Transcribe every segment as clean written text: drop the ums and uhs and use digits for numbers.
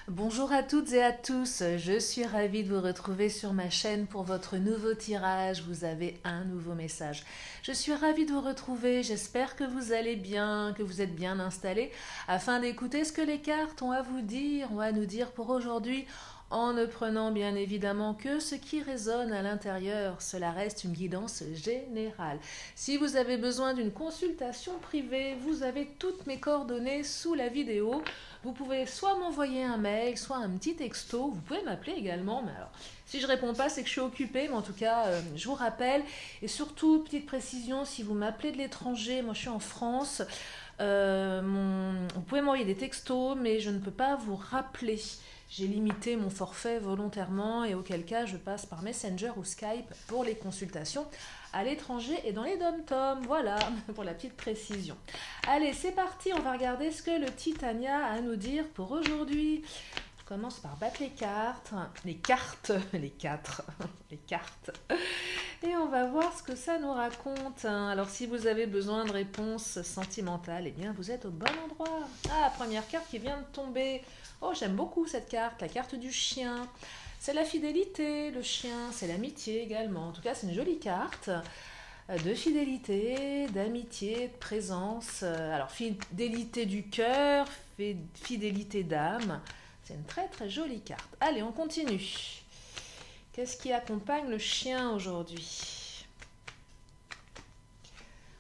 Bonjour à toutes et à tous, je suis ravie de vous retrouver sur ma chaîne pour votre nouveau tirage. Vous avez un nouveau message. Je suis ravie de vous retrouver, j'espère que vous allez bien, que vous êtes bien installés afin d'écouter ce que les cartes ont à vous dire, ont à nous dire pour aujourd'hui, en ne prenant bien évidemment que ce qui résonne à l'intérieur. Cela reste une guidance générale. Si vous avez besoin d'une consultation privée, vous avez toutes mes coordonnées sous la vidéo. Vous pouvez soit m'envoyer un mail, soit un petit texto. Vous pouvez m'appeler également. Mais alors, si je ne réponds pas, c'est que je suis occupée. Mais en tout cas, je vous rappelle. Et surtout, petite précision, si vous m'appelez de l'étranger, moi je suis en France. Vous pouvez m'envoyer des textos, mais je ne peux pas vous rappeler. J'ai limité mon forfait volontairement et auquel cas je passe par Messenger ou Skype pour les consultations à l'étranger et dans les dom-toms. Voilà, pour la petite précision. Allez, c'est parti, on va regarder ce que le Titania a à nous dire pour aujourd'hui. Je commence par battre les cartes, les quatre, les cartes. Et on va voir ce que ça nous raconte. Alors, si vous avez besoin de réponses sentimentales, eh bien, vous êtes au bon endroit. Ah, première carte qui vient de tomber. Oh, j'aime beaucoup cette carte, la carte du chien. C'est la fidélité, le chien, c'est l'amitié également. En tout cas, c'est une jolie carte de fidélité, d'amitié, de présence. Alors, fidélité du cœur, fidélité d'âme. C'est une très très jolie carte. Allez, on continue. Qu'est-ce qui accompagne le chien aujourd'hui?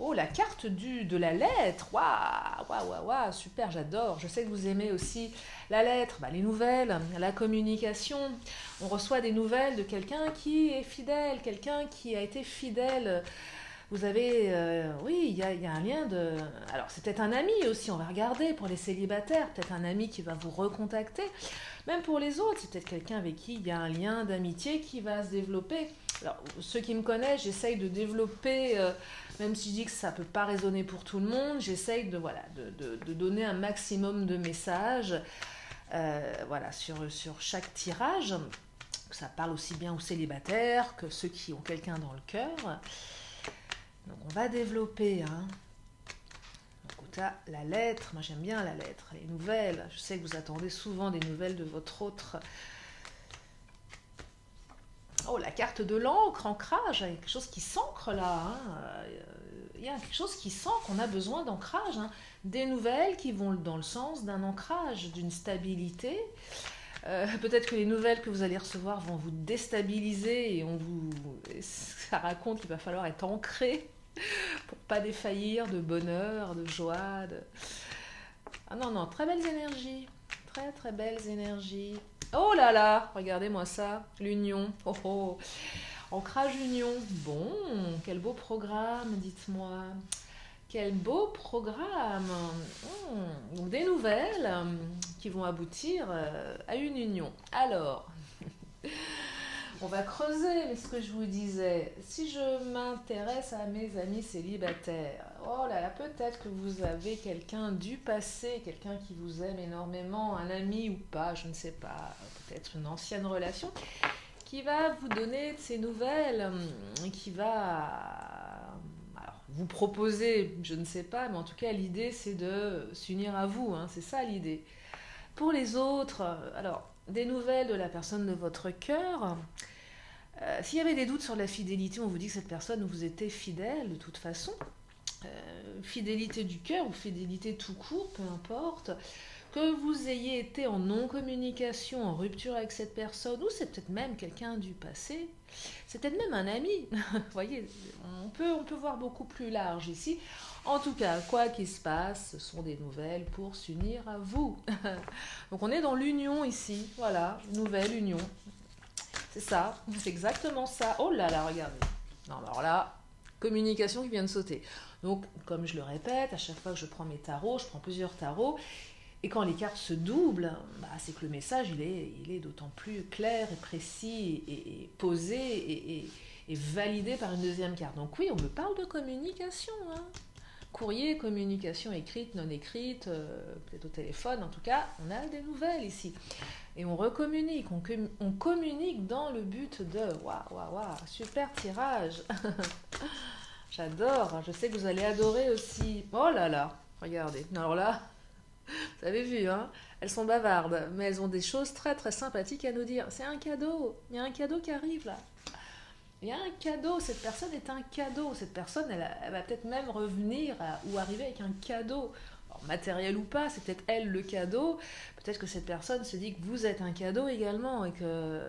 Oh, la carte de la lettre. Waouh, waouh, waouh, waouh, super, j'adore. Je sais que vous aimez aussi la lettre, les nouvelles, la communication. On reçoit des nouvelles de quelqu'un qui est fidèle, quelqu'un qui a été fidèle. Vous avez, oui, il y a un lien de... Alors, c'est peut-être un ami aussi, on va regarder pour les célibataires, peut-être un ami qui va vous recontacter. Même pour les autres, c'est peut-être quelqu'un avec qui il y a un lien d'amitié qui va se développer. Alors, ceux qui me connaissent, j'essaye de développer, même si je dis que ça ne peut pas résonner pour tout le monde, j'essaye de, voilà, de donner un maximum de messages voilà, sur chaque tirage. Ça parle aussi bien aux célibataires que ceux qui ont quelqu'un dans le cœur. Donc on va développer. Donc la lettre, moi j'aime bien la lettre, les nouvelles. Je sais que vous attendez souvent des nouvelles de votre autre. Oh, la carte de l'encre, ancrage, il y a quelque chose qui s'ancre là. Il y a quelque chose qui sent qu'on a besoin d'ancrage. Des nouvelles qui vont dans le sens d'un ancrage, d'une stabilité. Peut-être que les nouvelles que vous allez recevoir vont vous déstabiliser et ça raconte qu'il va falloir être ancré pour pas défaillir de bonheur, de joie. Ah non, non, très belles énergies. Très, très belles énergies. Oh là là, regardez-moi ça, l'union. Oh oh, ancrage union. Bon, quel beau programme, dites-moi. Quel beau programme. Donc des nouvelles qui vont aboutir à une union. Alors, on va creuser, mais ce que je vous disais, si je m'intéresse à mes amis célibataires, oh là là, peut-être que vous avez quelqu'un du passé, quelqu'un qui vous aime énormément, un ami ou pas, je ne sais pas, peut-être une ancienne relation, qui va vous donner de ces nouvelles, qui va vous proposer, je ne sais pas, mais en tout cas l'idée c'est de s'unir à vous, c'est ça l'idée. Pour les autres, alors des nouvelles de la personne de votre cœur. S'il y avait des doutes sur la fidélité, on vous dit que cette personne vous était fidèle de toute façon. Fidélité du cœur ou fidélité tout court, peu importe. Que vous ayez été en non-communication, en rupture avec cette personne, ou c'est peut-être même quelqu'un du passé, c'est peut-être même un ami. Vous voyez, on peut voir beaucoup plus large ici. En tout cas, quoi qu'il se passe, ce sont des nouvelles pour s'unir à vous. Donc on est dans l'union ici, voilà, nouvelle union. C'est ça, c'est exactement ça. Oh là là, regardez. Non, alors là, communication qui vient de sauter. Donc, comme je le répète, à chaque fois que je prends mes tarots, je prends plusieurs tarots, et quand les cartes se doublent, c'est que le message, il est d'autant plus clair et précis et posé et validé par une deuxième carte. Donc oui, on me parle de communication. Courrier, communication écrite, non écrite, peut-être au téléphone, en tout cas, on a des nouvelles ici. Et on recommunique, on communique dans le but de... Waouh, waouh, waouh, super tirage. J'adore, je sais que vous allez adorer aussi. Oh là là, regardez. Alors là, Vous avez vu, hein? Elles sont bavardes, mais elles ont des choses très très sympathiques à nous dire. C'est un cadeau, il y a un cadeau qui arrive là. Il y a un cadeau, cette personne est un cadeau. Cette personne, elle va peut-être même revenir ou arriver avec un cadeau. Alors, matériel ou pas, c'est peut-être elle le cadeau. Peut-être que cette personne se dit que vous êtes un cadeau également et que...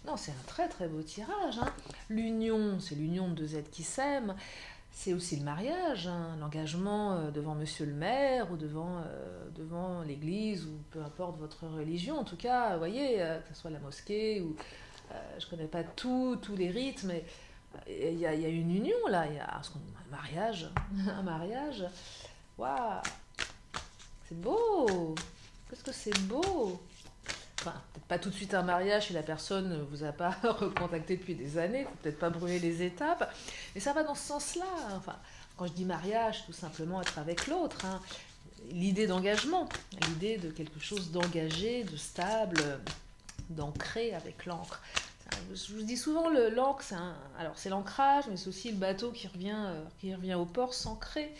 Non, c'est un très très beau tirage, hein. L'union, c'est l'union de deux êtres qui s'aiment. C'est aussi le mariage, hein, l'engagement devant monsieur le maire ou devant l'église ou peu importe votre religion. En tout cas, vous voyez, que ce soit la mosquée ou je connais pas tous les rites, mais il y a une union là, il y a un mariage, un mariage. Waouh, c'est beau. Qu'est-ce que c'est beau. Enfin, peut-être pas tout de suite un mariage si la personne ne vous a pas recontacté depuis des années, faut peut-être pas brûler les étapes, mais ça va dans ce sens-là. Enfin, quand je dis mariage, tout simplement être avec l'autre, hein. L'idée d'engagement, l'idée de quelque chose d'engagé, de stable, d'ancré avec l'encre. Je vous dis souvent, l'encre, alors c'est l'ancrage, mais c'est aussi le bateau qui revient au port s'ancrer.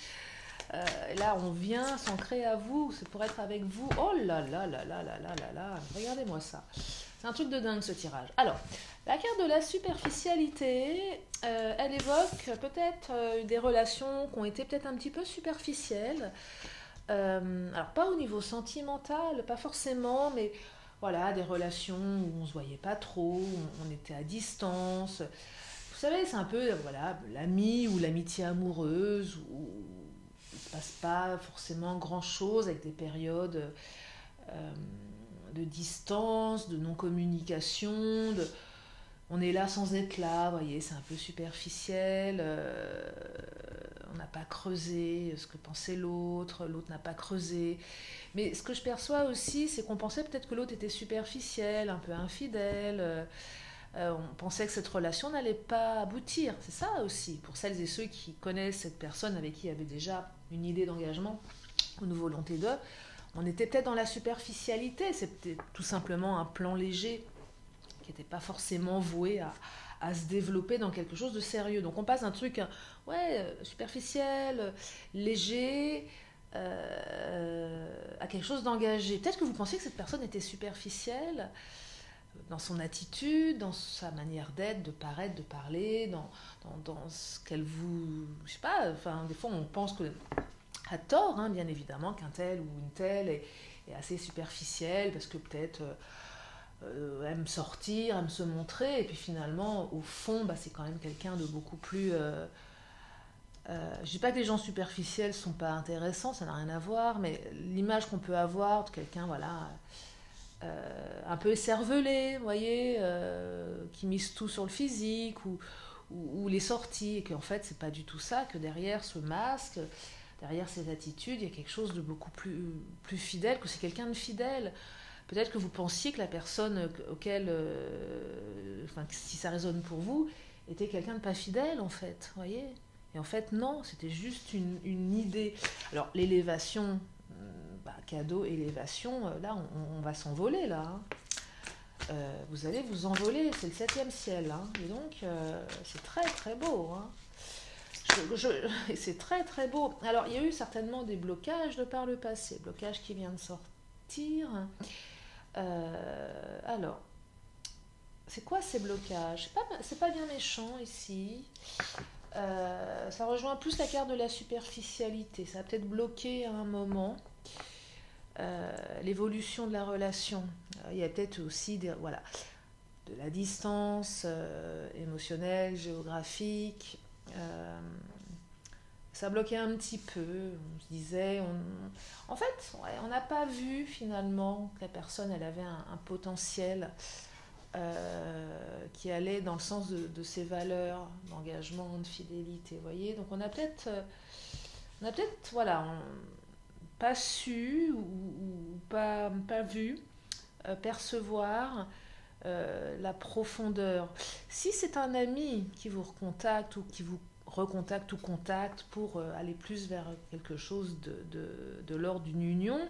Là, on vient s'ancrer à vous, c'est pour être avec vous. Oh là là là là là là là là, regardez-moi ça. C'est un truc de dingue ce tirage. Alors, la carte de la superficialité, elle évoque peut-être des relations qui ont été peut-être un petit peu superficielles. Alors, pas au niveau sentimental, pas forcément, mais voilà, des relations où on se voyait pas trop, où on était à distance. Vous savez, c'est un peu voilà, l'ami ou l'amitié amoureuse, où il ne se passe pas forcément grand-chose avec des périodes de distance, de non-communication, on est là sans être là, vous voyez, c'est un peu superficiel, on n'a pas creusé ce que pensait l'autre n'a pas creusé. Mais ce que je perçois aussi, c'est qu'on pensait peut-être que l'autre était superficiel, un peu infidèle, on pensait que cette relation n'allait pas aboutir. C'est ça aussi, pour celles et ceux qui connaissent cette personne avec qui il y avait déjà une idée d'engagement ou une volonté d'eux, on était peut-être dans la superficialité, c'était tout simplement un plan léger qui n'était pas forcément voué à se développer dans quelque chose de sérieux. Donc on passe d'un truc superficiel, léger, à quelque chose d'engagé. Peut-être que vous pensiez que cette personne était superficielle dans son attitude, dans sa manière d'être, de paraître, de parler, dans ce qu'elle vous... Je sais pas, enfin, des fois on pense que, à tort, hein, bien évidemment, qu'un tel ou une telle est assez superficielle, parce que peut-être aime sortir, aime se montrer, et puis finalement, au fond, c'est quand même quelqu'un de beaucoup plus... je dis pas que les gens superficiels sont pas intéressants, ça n'a rien à voir, mais l'image qu'on peut avoir de quelqu'un, voilà, un peu écervelé, vous voyez, qui mise tout sur le physique ou les sorties, et qu'en fait c'est pas du tout ça, que derrière ce masque, derrière ces attitudes, il y a quelque chose de beaucoup plus fidèle, que c'est quelqu'un de fidèle. Peut-être que vous pensiez que la personne auquel, enfin, si ça résonne pour vous, était quelqu'un de pas fidèle en fait, vous voyez. Et en fait non, c'était juste une idée. Alors l'élévation, cadeau, élévation, là on va s'envoler là, hein. Vous allez vous envoler, c'est le 7e ciel, hein. Et donc c'est très très beau, hein. C'est très très beau. Alors il y a eu certainement des blocages de par le passé, blocage qui vient de sortir. Alors, c'est quoi ces blocages? C'est pas bien méchant ici. Ça rejoint plus la carte de la superficialité. Ça a peut-être bloqué à un moment l'évolution de la relation. Il y a peut-être aussi de la distance émotionnelle, géographique. Ça bloquait un petit peu. On se disait, en fait, on n'a pas vu finalement que la personne elle avait un potentiel qui allait dans le sens de ses valeurs d'engagement, de fidélité. Vous voyez, donc on a peut-être voilà, pas su ou pas vu percevoir la profondeur. Si c'est un ami qui vous recontacte ou qui vous recontacte ou contacte pour aller plus vers quelque chose de l'ordre d'une union,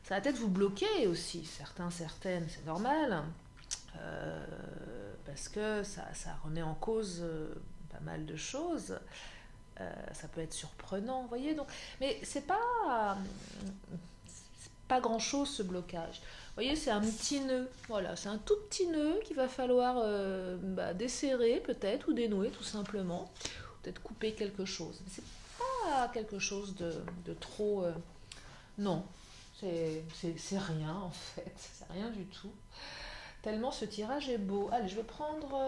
ça va peut-être vous bloquer aussi, certaines, c'est normal, parce que ça remet en cause pas mal de choses. Ça peut être surprenant, vous voyez. Donc, mais c'est pas grand-chose ce blocage. Vous voyez, c'est un petit nœud. Voilà, c'est un tout petit nœud qu'il va falloir desserrer peut-être ou dénouer tout simplement. Peut-être couper quelque chose. Mais c'est pas quelque chose de trop... non, c'est rien en fait. C'est rien du tout. Tellement ce tirage est beau. Allez, je vais prendre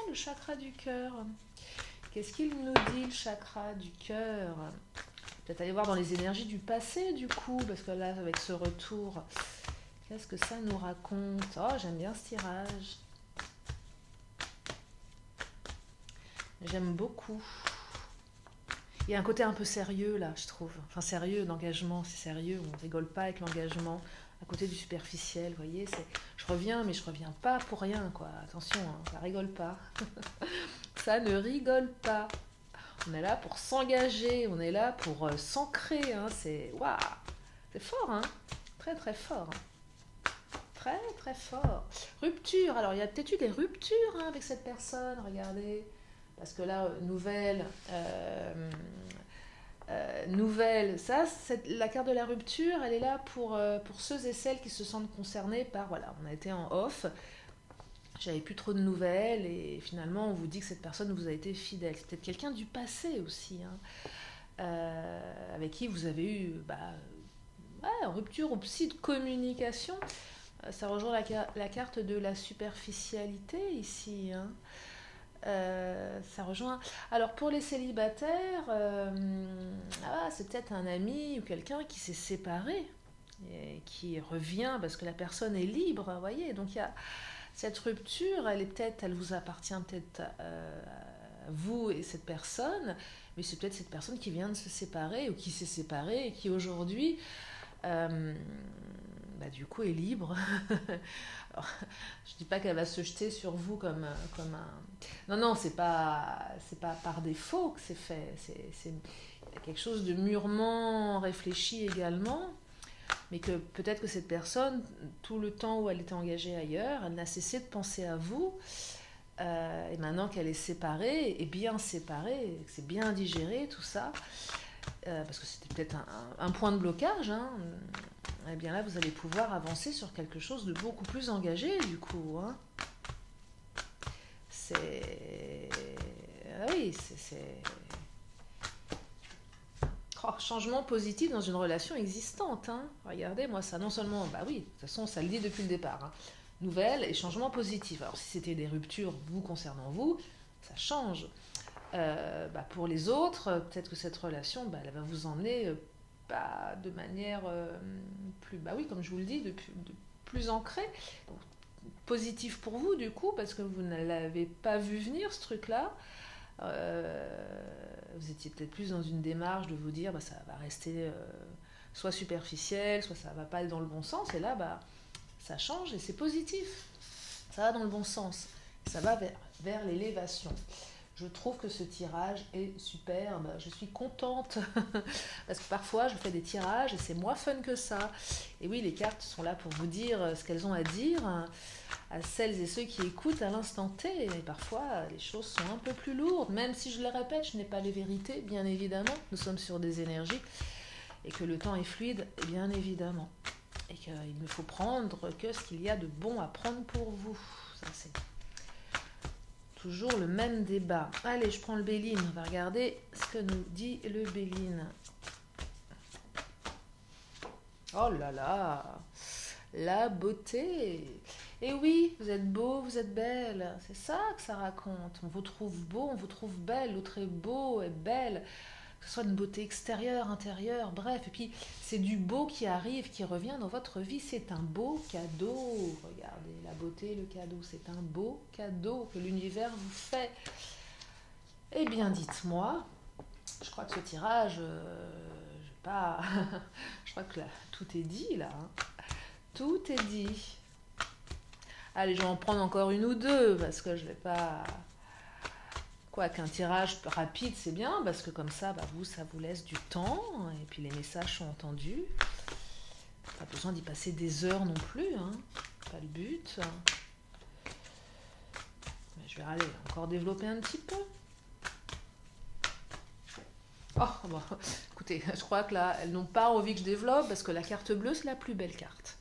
le chakra du cœur. Qu'est-ce qu'il nous dit, le chakra du cœur? Peut-être aller voir dans les énergies du passé, du coup, parce que là, avec ce retour, qu'est-ce que ça nous raconte? Oh, j'aime bien ce tirage. J'aime beaucoup. Il y a un côté un peu sérieux, là, je trouve. Enfin, sérieux, l'engagement, c'est sérieux. On ne rigole pas avec l'engagement. À côté du superficiel, vous voyez, je reviens, mais je reviens pas pour rien, quoi. Attention, hein, ça rigole pas. Ça ne rigole pas. On est là pour s'engager, on est là pour s'ancrer. Hein. C'est waouh, c'est fort, hein. Très très fort. Très très fort. Rupture. Alors il y a peut-être eu des ruptures hein, avec cette personne. Regardez, parce que là nouvelle. Nouvelle, ça, la carte de la rupture, elle est là pour ceux et celles qui se sentent concernés par, voilà, on a été en off, j'avais plus trop de nouvelles et finalement on vous dit que cette personne vous a été fidèle. C'est peut-être quelqu'un du passé aussi, hein, avec qui vous avez eu rupture ou psy de communication. Ça rejoint la carte de la superficialité ici, hein. Ça rejoint. Alors pour les célibataires, c'est peut-être un ami ou quelqu'un qui s'est séparé et qui revient parce que la personne est libre, vous voyez. Donc il y a cette rupture, elle vous appartient peut-être à vous et cette personne, mais c'est peut-être cette personne qui vient de se séparer ou qui s'est séparée et qui aujourd'hui du coup est libre. Alors, je dis pas qu'elle va se jeter sur vous comme un... Non, c'est pas par défaut que c'est fait. C'est quelque chose de mûrement réfléchi également, mais que peut-être que cette personne, tout le temps où elle était engagée ailleurs, elle n'a cessé de penser à vous. Et maintenant qu'elle est séparée, et bien séparée, que c'est bien digéré tout ça, parce que c'était peut-être un point de blocage, hein, et bien là vous allez pouvoir avancer sur quelque chose de beaucoup plus engagé du coup, hein. Changement positif dans une relation existante, hein. Regardez, moi ça non seulement, de toute façon ça le dit depuis le départ, hein. Nouvelle et changement positif. Alors si c'était des ruptures vous concernant vous, ça change. Pour les autres, peut-être que cette relation, elle va vous emmener de manière plus, comme je vous le dis, de plus ancrée. Donc, positif pour vous, du coup, parce que vous ne l'avez pas vu venir, ce truc-là. Vous étiez peut-être plus dans une démarche de vous dire, ça va rester soit superficiel, soit ça ne va pas aller dans le bon sens. Et là, ça change et c'est positif. Ça va dans le bon sens. Ça va vers l'élévation. Je trouve que ce tirage est superbe. Je suis contente parce que parfois je fais des tirages et c'est moins fun que ça. Et oui, les cartes sont là pour vous dire ce qu'elles ont à dire à celles et ceux qui écoutent à l'instant T. Et parfois, les choses sont un peu plus lourdes. Même si je le répète, je n'ai pas les vérités, bien évidemment. Nous sommes sur des énergies et que le temps est fluide, bien évidemment. Et qu'il ne faut prendre que ce qu'il y a de bon à prendre pour vous. Ça, c'est toujours le même débat. Allez, je prends le Béline. On va regarder ce que nous dit le Béline. Oh là là, la beauté. Et oui, vous êtes beau, vous êtes belle. C'est ça que ça raconte. On vous trouve beau, on vous trouve belle. L'autre est beau, est belle. Que ce soit une beauté extérieure, intérieure, bref. Et puis, c'est du beau qui arrive, qui revient dans votre vie. C'est un beau cadeau. Regardez, la beauté, le cadeau. C'est un beau cadeau que l'univers vous fait. Eh bien, dites-moi, je crois que ce tirage, je crois que là, tout est dit, là. Hein. Tout est dit. Allez, je vais en prendre encore une ou deux, parce que je vais pas... Quoi qu'un tirage rapide, c'est bien, parce que comme ça, ça vous laisse du temps, et puis les messages sont entendus. Pas besoin d'y passer des heures non plus, hein. Pas le but. Mais je vais aller encore développer un petit peu. Oh, bon, écoutez, je crois que là, elles n'ont pas envie que je développe parce que la carte bleue, c'est la plus belle carte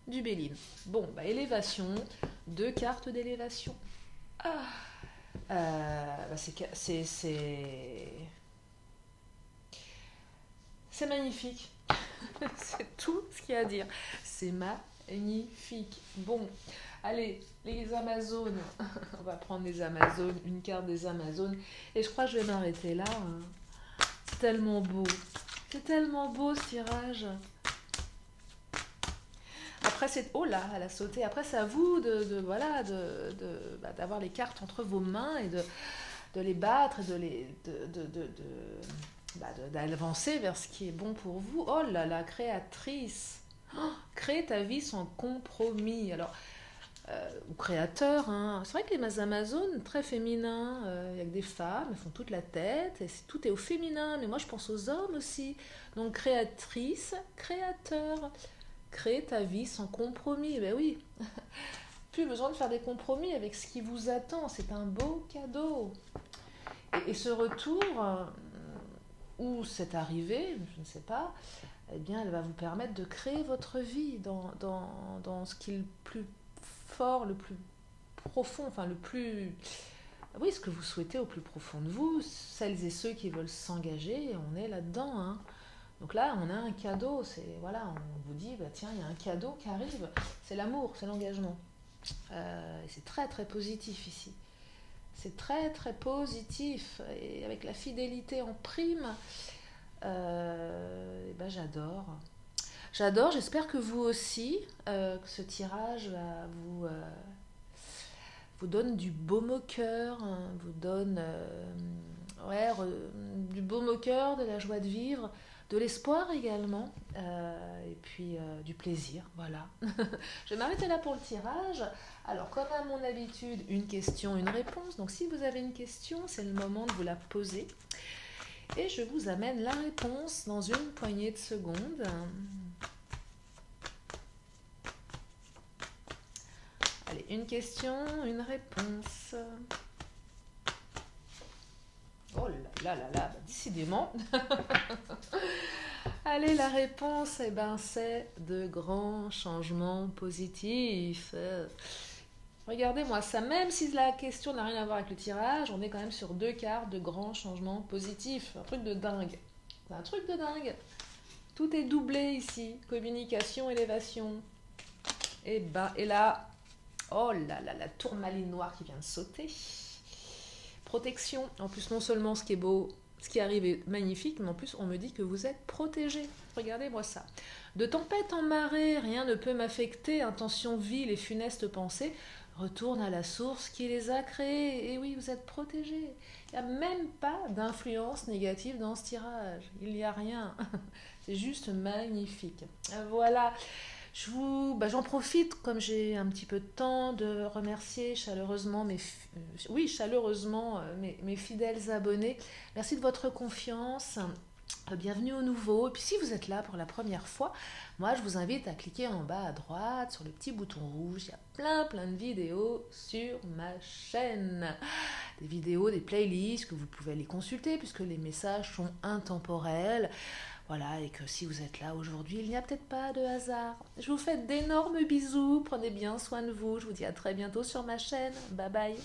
du Béline. Bon, bah, élévation, deux cartes d'élévation. Ah, bah, c'est magnifique. C'est tout ce qu'il y a à dire. C'est magnifique. Bon, allez, les Amazones. On va prendre les Amazones, une carte des Amazones. Et je crois que je vais m'arrêter là, hein. C'est tellement beau. C'est tellement beau ce tirage. Après, c'est... Oh là, elle a sauté. Après, c'est à vous voilà, bah, d'avoir les cartes entre vos mains et de les battre et bah, d'avancer vers ce qui est bon pour vous. Oh là là, créatrice. Oh, crée ta vie sans compromis. Alors, ou créateur, hein. C'est vrai que les Amazones, très féminins, il y a que des femmes, elles font toute la tête, et tout est au féminin, mais moi je pense aux hommes aussi. Donc créatrice, créateur, crée ta vie sans compromis. Ben oui, plus besoin de faire des compromis avec ce qui vous attend, c'est un beau cadeau. Et ce retour, ou cette arrivée, je ne sais pas, eh bien elle va vous permettre de créer votre vie dans ce qui est le plus fort, le plus profond, enfin le plus... Oui, ce que vous souhaitez au plus profond de vous, celles et ceux qui veulent s'engager, on est là-dedans, hein. Donc là, on a un cadeau, c'est voilà, on vous dit, bah tiens, il y a un cadeau qui arrive, c'est l'amour, c'est l'engagement. Et c'est très très positif ici. C'est très très positif, et avec la fidélité en prime, et ben j'adore. J'adore, j'espère que vous aussi, que ce tirage va vous donne du baume au cœur, hein, vous donne ouais, du baume au cœur, de la joie de vivre, de l'espoir également, et puis du plaisir, voilà. Je vais m'arrêter là pour le tirage. Alors, comme à mon habitude, une question, une réponse. Donc, si vous avez une question, c'est le moment de vous la poser. Et je vous amène la réponse dans une poignée de secondes. Allez, une question, une réponse. Oh là là là là, bah, décidément. Allez, la réponse, eh ben, c'est de grands changements positifs. Regardez-moi ça, même si la question n'a rien à voir avec le tirage, on est quand même sur deux cartes de grands changements positifs. Un truc de dingue. C'est un truc de dingue. Tout est doublé ici. Communication, élévation. Et là, oh là là, la tourmaline noire qui vient de sauter. Protection. En plus, non seulement ce qui est beau, ce qui arrive est magnifique, mais en plus, on me dit que vous êtes protégé. Regardez-moi ça. De tempête en marée, rien ne peut m'affecter. Intention vile et funeste pensée. Retourne à la source qui les a créés. Et oui, vous êtes protégé. Il n'y a même pas d'influence négative dans ce tirage. Il n'y a rien. C'est juste magnifique. Voilà. J'en profite, comme j'ai un petit peu de temps, de remercier chaleureusement mes fidèles abonnés. Merci de votre confiance. Bienvenue au nouveau. Et puis si vous êtes là pour la première fois, moi je vous invite à cliquer en bas à droite sur le petit bouton rouge. Il y a plein de vidéos sur ma chaîne. Des vidéos, des playlists que vous pouvez aller consulter puisque les messages sont intemporels. Voilà, et que si vous êtes là aujourd'hui, il n'y a peut-être pas de hasard. Je vous fais d'énormes bisous, prenez bien soin de vous. Je vous dis à très bientôt sur ma chaîne. Bye bye.